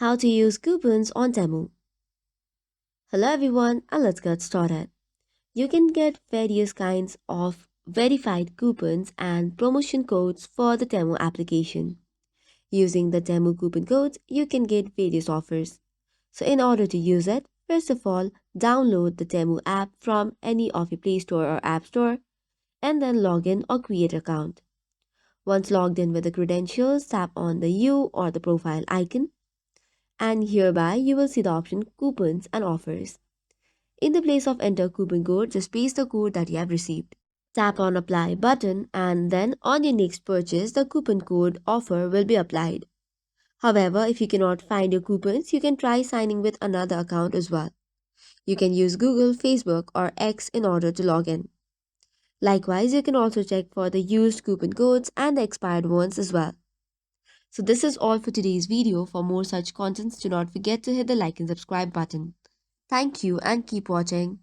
How to use coupons on Temu. Hello everyone, and let's get started. You can get various kinds of verified coupons and promotion codes for the Temu application. Using the Temu coupon codes, you can get various offers. So in order to use it, first of all, download the Temu app from any of your Play Store or App Store and then log in or create an account. Once logged in with the credentials, tap on the U or the profile icon and hereby you will see the option coupons and offers. In the place of enter coupon code, just paste the code that you have received. Tap on apply button and then on your next purchase, the coupon code offer will be applied. However, if you cannot find your coupons, you can try signing with another account as well. You can use Google, Facebook or X in order to log in. Likewise, you can also check for the used coupon codes and the expired ones as well. So this is all for today's video. For more such contents, do not forget to hit the like and subscribe button. Thank you and keep watching.